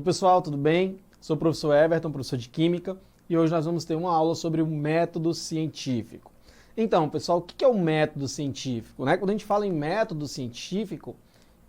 Pessoal, tudo bem? Sou o professor Everton, professor de Química, e hoje nós vamos ter uma aula sobre o método científico. Então, pessoal, o que é o método científico? Quando a gente fala em método científico,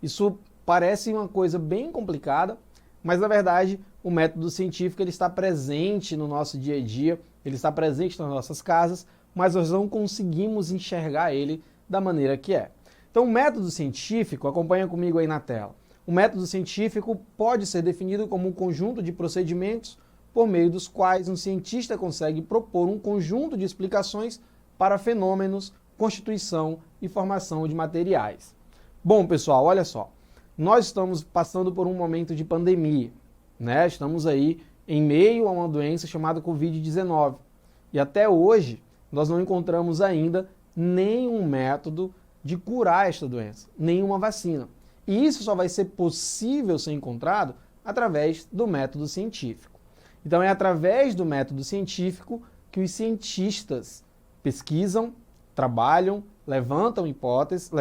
isso parece uma coisa bem complicada, mas na verdade o método científico ele está presente no nosso dia a dia, ele está presente nas nossas casas, mas nós não conseguimos enxergar ele da maneira que é. Então, o método científico, acompanha comigo aí na tela. O método científico pode ser definido como um conjunto de procedimentos por meio dos quais um cientista consegue propor um conjunto de explicações para fenômenos, constituição e formação de materiais. Bom, pessoal, olha só. Nós estamos passando por um momento de pandemia, né? Estamos aí em meio a uma doença chamada Covid-19. E até hoje, nós não encontramos ainda nenhum método de curar esta doença, nenhuma vacina. E isso só vai ser possível ser encontrado através do método científico. Então é através do método científico que os cientistas pesquisam, trabalham, levantam hipóteses,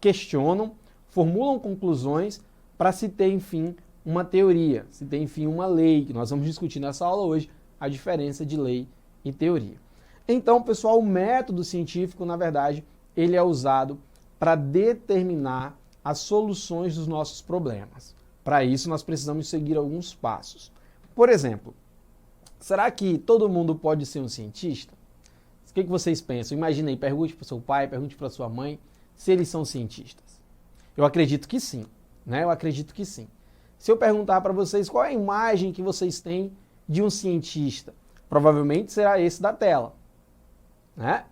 questionam, formulam conclusões para se ter, enfim, uma teoria, se ter, enfim, uma lei, que nós vamos discutir nessa aula hoje, a diferença de lei e teoria. Então, pessoal, o método científico, na verdade, ele é usado para determinar as soluções dos nossos problemas. Para isso, nós precisamos seguir alguns passos. Por exemplo, será que todo mundo pode ser um cientista? O que vocês pensam? Imagina aí, pergunte para o seu pai, pergunte para a sua mãe se eles são cientistas. Eu acredito que sim, né? Eu acredito que sim. Se eu perguntar para vocês qual é a imagem que vocês têm de um cientista, provavelmente será esse da tela, né?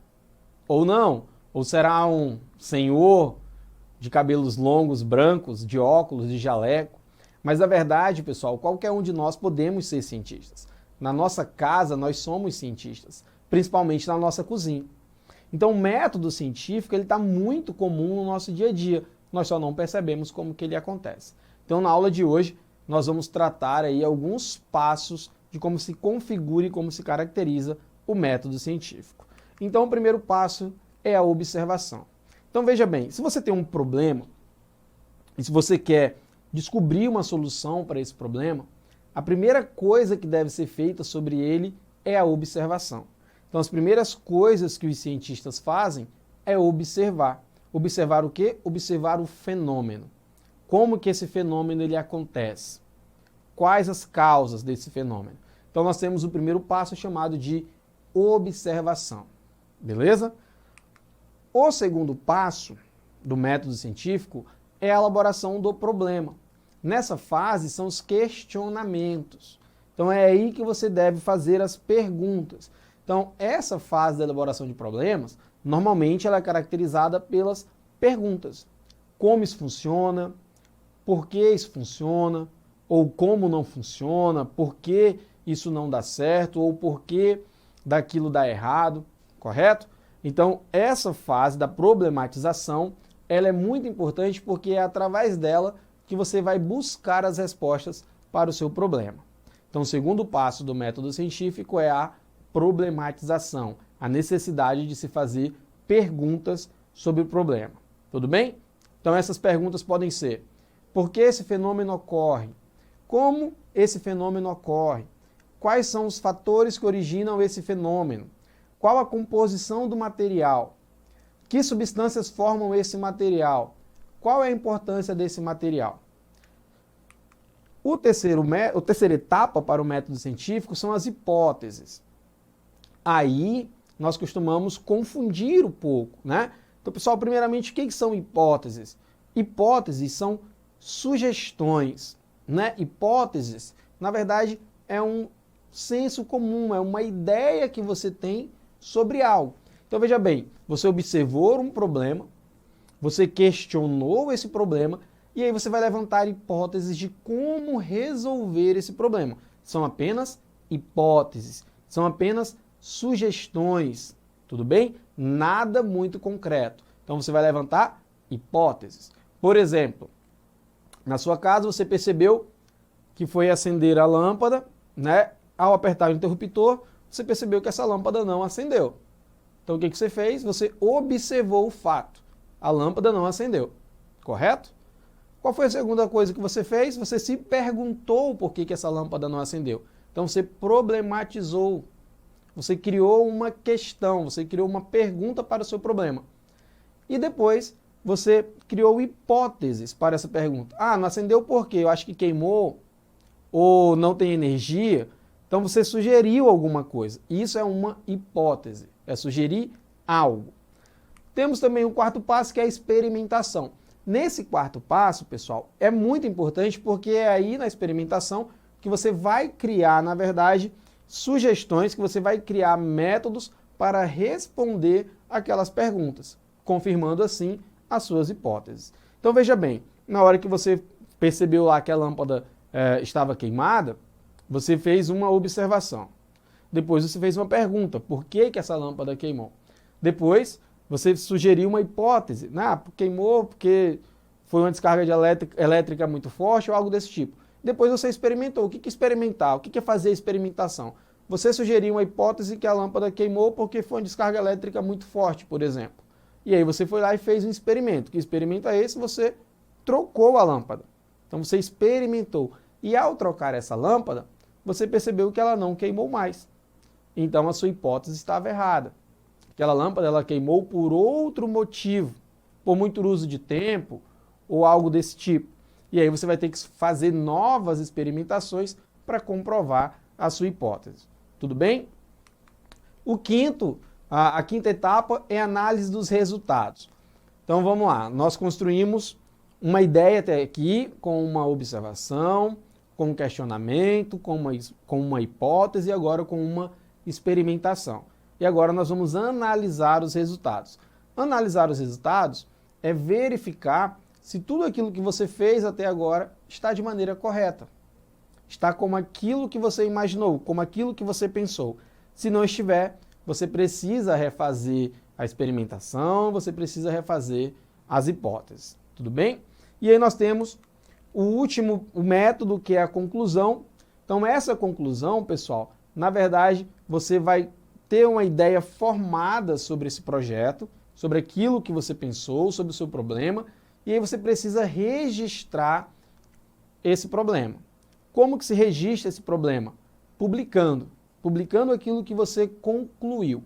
Ou não, ou será um senhor de cabelos longos, brancos, de óculos, de jaleco. Mas na verdade, pessoal, qualquer um de nós podemos ser cientistas. Na nossa casa, nós somos cientistas, principalmente na nossa cozinha. Então, o método científico ele está muito comum no nosso dia a dia. Nós só não percebemos como que ele acontece. Então, na aula de hoje, nós vamos tratar aí alguns passos de como se configura e como se caracteriza o método científico. Então, o primeiro passo é a observação. Então, veja bem, se você tem um problema e se você quer descobrir uma solução para esse problema, a primeira coisa que deve ser feita sobre ele é a observação. Então, as primeiras coisas que os cientistas fazem é observar. Observar o quê? Observar o fenômeno. Como que esse fenômeno ele acontece? Quais as causas desse fenômeno? Então, nós temos o primeiro passo chamado de observação. Beleza? O segundo passo do método científico é a elaboração do problema. Nessa fase são os questionamentos. Então é aí que você deve fazer as perguntas. Então essa fase da elaboração de problemas, normalmente ela é caracterizada pelas perguntas. Como isso funciona? Por que isso funciona? Ou como não funciona? Por que isso não dá certo? Ou por que daquilo dá errado? Correto? Então, essa fase da problematização, ela é muito importante porque é através dela que você vai buscar as respostas para o seu problema. Então, o segundo passo do método científico é a problematização, a necessidade de se fazer perguntas sobre o problema. Tudo bem? Então, essas perguntas podem ser: por que esse fenômeno ocorre? Como esse fenômeno ocorre? Quais são os fatores que originam esse fenômeno? Qual a composição do material? Que substâncias formam esse material? Qual é a importância desse material? A terceira etapa para o método científico são as hipóteses. Aí nós costumamos confundir um pouco, né? Então, pessoal, primeiramente, o que são hipóteses? Hipóteses são sugestões, né? Hipóteses, na verdade, é um senso comum, é uma ideia que você tem sobre algo. Então veja bem, você observou um problema, você questionou esse problema e aí você vai levantar hipóteses de como resolver esse problema. São apenas hipóteses, são apenas sugestões, tudo bem? Nada muito concreto. Então você vai levantar hipóteses. Por exemplo, na sua casa você percebeu que foi acender a lâmpada, né? Ao apertar o interruptor, você percebeu que essa lâmpada não acendeu. Então o que você fez? Você observou o fato. A lâmpada não acendeu. Correto? Qual foi a segunda coisa que você fez? Você se perguntou por que essa lâmpada não acendeu. Então você problematizou, você criou uma questão, você criou uma pergunta para o seu problema. E depois você criou hipóteses para essa pergunta. Ah, não acendeu por quê? Eu acho que queimou, ou não tem energia. Então você sugeriu alguma coisa. Isso é uma hipótese, é sugerir algo. Temos também o quarto passo, que é a experimentação. Nesse quarto passo, pessoal, é muito importante porque é aí na experimentação que você vai criar, na verdade, sugestões, que você vai criar métodos para responder aquelas perguntas, confirmando assim as suas hipóteses. Então veja bem, na hora que você percebeu lá que a lâmpada estava queimada, você fez uma observação. Depois você fez uma pergunta, por que essa lâmpada queimou? Depois você sugeriu uma hipótese, queimou porque foi uma descarga de elétrica muito forte ou algo desse tipo. Depois você experimentou. O que é experimentar? O que é fazer experimentação? Você sugeriu uma hipótese que a lâmpada queimou porque foi uma descarga elétrica muito forte, por exemplo. E aí você foi lá e fez um experimento. Que experimento é esse? Você trocou a lâmpada. Então você experimentou. E ao trocar essa lâmpada, você percebeu que ela não queimou mais. Então a sua hipótese estava errada. Aquela lâmpada ela queimou por outro motivo, por muito uso de tempo ou algo desse tipo. E aí você vai ter que fazer novas experimentações para comprovar a sua hipótese. Tudo bem? A quinta etapa é a análise dos resultados. Então vamos lá, nós construímos uma ideia até aqui com uma observação, com um questionamento, com uma hipótese e agora com uma experimentação. E agora nós vamos analisar os resultados. Analisar os resultados é verificar se tudo aquilo que você fez até agora está de maneira correta. Está como aquilo que você imaginou, como aquilo que você pensou. Se não estiver, você precisa refazer a experimentação, você precisa refazer as hipóteses. Tudo bem? E aí nós temos o último método, que é a conclusão. Então essa conclusão, pessoal, na verdade, você vai ter uma ideia formada sobre esse projeto, sobre aquilo que você pensou, sobre o seu problema, e aí você precisa registrar esse problema. Como que se registra esse problema? Publicando aquilo que você concluiu.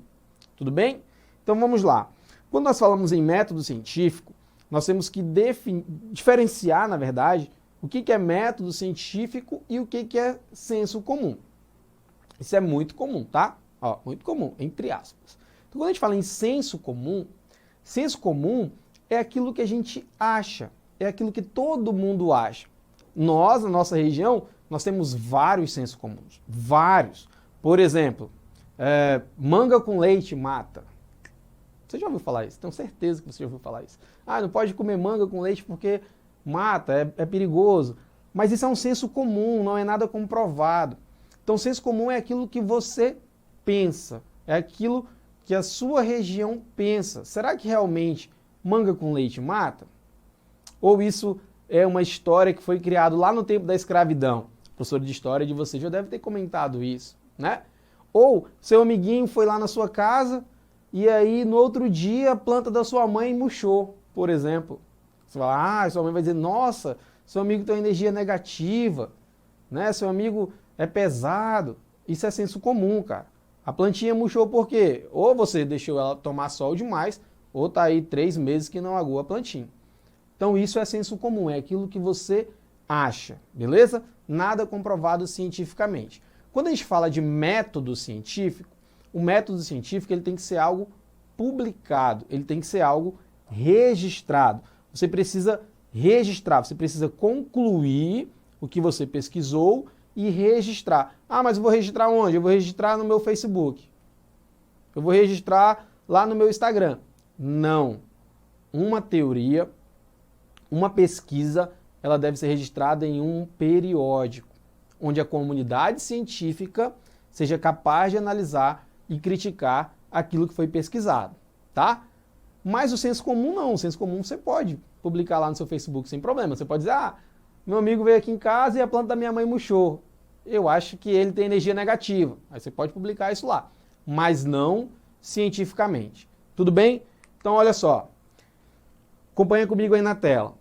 Tudo bem? Então vamos lá. Quando nós falamos em método científico, nós temos que diferenciar, na verdade, o que é método científico e o que é senso comum. Isso é muito comum, tá? Muito comum, entre aspas. Então, quando a gente fala em senso comum é aquilo que a gente acha, é aquilo que todo mundo acha. Nós, na nossa região, nós temos vários sensos comuns, vários. Por exemplo, manga com leite mata. Você já ouviu falar isso? Tenho certeza que você já ouviu falar isso. Não pode comer manga com leite porque mata, é perigoso. Mas isso é um senso comum, não é nada comprovado. Então, senso comum é aquilo que você pensa, é aquilo que a sua região pensa. Será que realmente manga com leite mata? Ou isso é uma história que foi criada lá no tempo da escravidão? O professor de história de você já deve ter comentado isso, né? Ou seu amiguinho foi lá na sua casa e aí no outro dia a planta da sua mãe murchou, por exemplo. Você fala, sua mãe vai dizer, nossa, seu amigo tem uma energia negativa, né? Seu amigo é pesado. Isso é senso comum, cara. A plantinha murchou por quê? Ou você deixou ela tomar sol demais, ou tá aí 3 meses que não aguou a plantinha. Então isso é senso comum, é aquilo que você acha, beleza? Nada comprovado cientificamente. Quando a gente fala de método científico, o método científico ele tem que ser algo publicado, ele tem que ser algo registrado. Você precisa registrar, você precisa concluir o que você pesquisou e registrar. Mas eu vou registrar onde? Eu vou registrar no meu Facebook. Eu vou registrar lá no meu Instagram. Não. Uma teoria, uma pesquisa, ela deve ser registrada em um periódico, onde a comunidade científica seja capaz de analisar e criticar aquilo que foi pesquisado, tá? Mas o senso comum não. O senso comum você pode publicar lá no seu Facebook sem problema. Você pode dizer, meu amigo veio aqui em casa e a planta da minha mãe murchou. Eu acho que ele tem energia negativa. Aí você pode publicar isso lá, mas não cientificamente. Tudo bem? Então olha só, acompanha comigo aí na tela.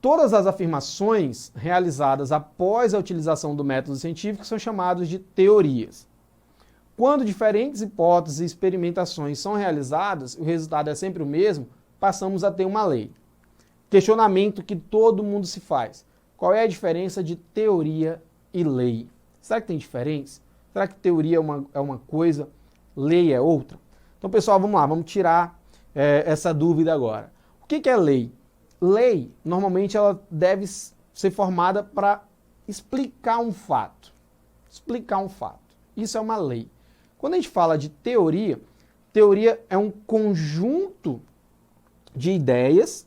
Todas as afirmações realizadas após a utilização do método científico são chamadas de teorias. Quando diferentes hipóteses e experimentações são realizadas, o resultado é sempre o mesmo, passamos a ter uma lei. Questionamento que todo mundo se faz. Qual é a diferença de teoria e lei? Será que tem diferença? Será que teoria é uma coisa, lei é outra? Então, pessoal, vamos lá, vamos tirar essa dúvida agora. O que é lei? Lei, normalmente, ela deve ser formada para explicar um fato. Explicar um fato. Isso é uma lei. Quando a gente fala de teoria, teoria é um conjunto de ideias,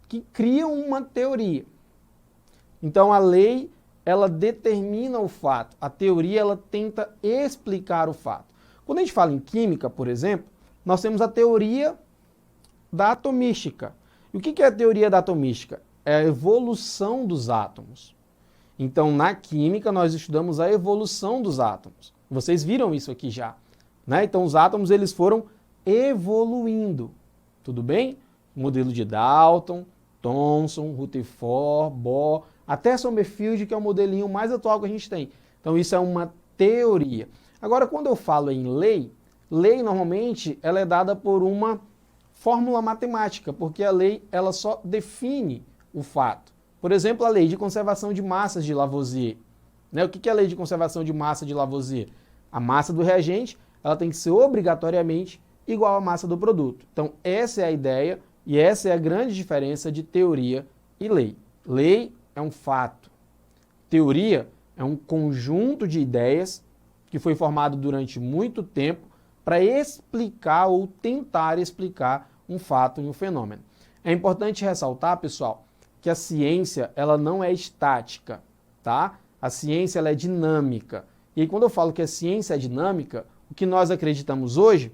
que criam uma teoria. Então, a lei, ela determina o fato. A teoria, ela tenta explicar o fato. Quando a gente fala em química, por exemplo, nós temos a teoria da atomística. E o que é a teoria da atomística? É a evolução dos átomos. Então, na química, nós estudamos a evolução dos átomos. Vocês viram isso aqui já, né? Então, os átomos, eles foram evoluindo. Tudo bem? Modelo de Dalton, Thomson, Rutherford, Bohr, até Sommerfeld, que é o modelinho mais atual que a gente tem. Então, isso é uma teoria. Agora, quando eu falo em lei, lei, normalmente, ela é dada por uma fórmula matemática, porque a lei, ela só define o fato. Por exemplo, a lei de conservação de massas de Lavoisier. Né? O que é a lei de conservação de massa de Lavoisier? A massa do reagente, ela tem que ser obrigatoriamente igual à massa do produto. Então, essa é a ideia e essa é a grande diferença de teoria e lei. Lei é um fato. Teoria é um conjunto de ideias que foi formado durante muito tempo para explicar ou tentar explicar um fato e um fenômeno. É importante ressaltar, pessoal, que a ciência, ela não é estática, tá? A ciência, ela é dinâmica. E aí, quando eu falo que a ciência é dinâmica, o que nós acreditamos hoje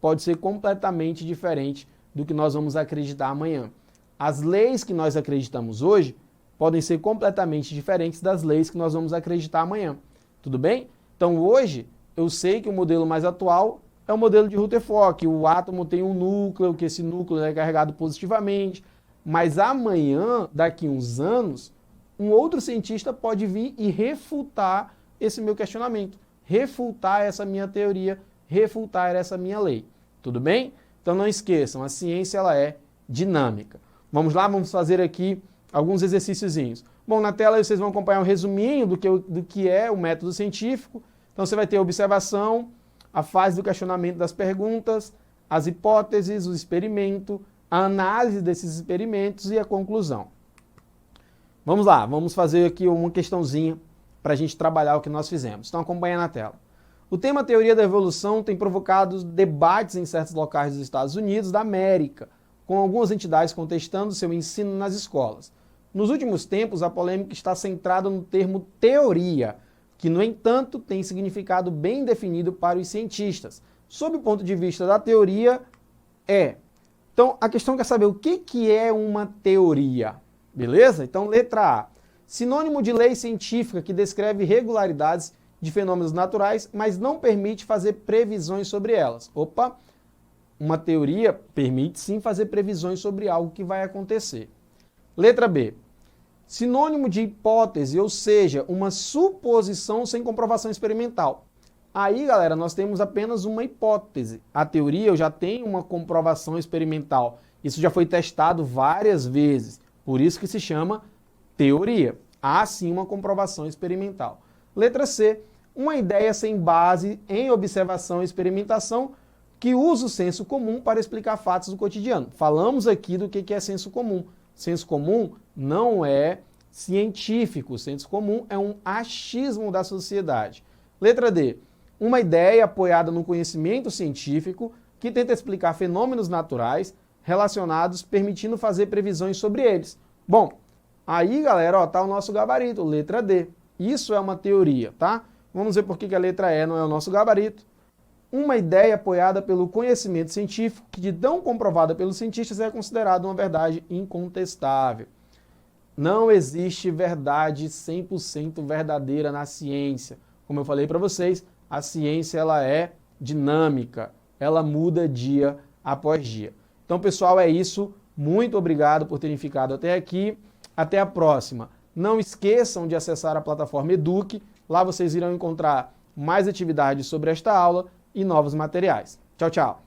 pode ser completamente diferente do que nós vamos acreditar amanhã. As leis que nós acreditamos hoje podem ser completamente diferentes das leis que nós vamos acreditar amanhã. Tudo bem? Então, hoje, eu sei que o modelo mais atual é o modelo de Rutherford, que o átomo tem um núcleo, que esse núcleo é carregado positivamente. Mas amanhã, daqui a uns anos, um outro cientista pode vir e refutar esse meu questionamento, refutar essa minha teoria, refutar essa minha lei. Tudo bem? Então não esqueçam, a ciência, ela é dinâmica. Vamos lá, vamos fazer aqui alguns exercíciozinhos. Bom, na tela vocês vão acompanhar um resuminho do que é o método científico. Então você vai ter a observação, a fase do questionamento das perguntas, as hipóteses, o experimento, a análise desses experimentos e a conclusão. Vamos lá, vamos fazer aqui uma questãozinha para a gente trabalhar o que nós fizemos. Então acompanha na tela. O tema teoria da evolução tem provocado debates em certos locais dos Estados Unidos da América, com algumas entidades contestando seu ensino nas escolas. Nos últimos tempos, a polêmica está centrada no termo teoria, que, no entanto, tem significado bem definido para os cientistas. Sob o ponto de vista da teoria, é. Então, a questão quer saber o que é uma teoria, beleza? Então, letra A. Sinônimo de lei científica que descreve regularidades de fenômenos naturais, mas não permite fazer previsões sobre elas. Opa! Uma teoria permite sim fazer previsões sobre algo que vai acontecer. Letra B. Sinônimo de hipótese, ou seja, uma suposição sem comprovação experimental. Aí, galera, nós temos apenas uma hipótese. A teoria eu já tenho uma comprovação experimental. Isso já foi testado várias vezes. Por isso que se chama teoria. Há sim uma comprovação experimental. Letra C. Uma ideia sem base em observação e experimentação que usa o senso comum para explicar fatos do cotidiano. Falamos aqui do que é senso comum. Senso comum não é científico. O senso comum é um achismo da sociedade. Letra D. Uma ideia apoiada no conhecimento científico que tenta explicar fenômenos naturais relacionados, permitindo fazer previsões sobre eles. Bom, aí, galera, ó, tá o nosso gabarito, letra D. Isso é uma teoria, tá? Vamos ver por que a letra E não é o nosso gabarito. Uma ideia apoiada pelo conhecimento científico que, de tão comprovada pelos cientistas, é considerada uma verdade incontestável. Não existe verdade 100% verdadeira na ciência. Como eu falei para vocês, a ciência ela é dinâmica, ela muda dia após dia. Então, pessoal, é isso. Muito obrigado por terem ficado até aqui. Até a próxima. Não esqueçam de acessar a plataforma Eduque. Lá vocês irão encontrar mais atividades sobre esta aula e novos materiais. Tchau, tchau!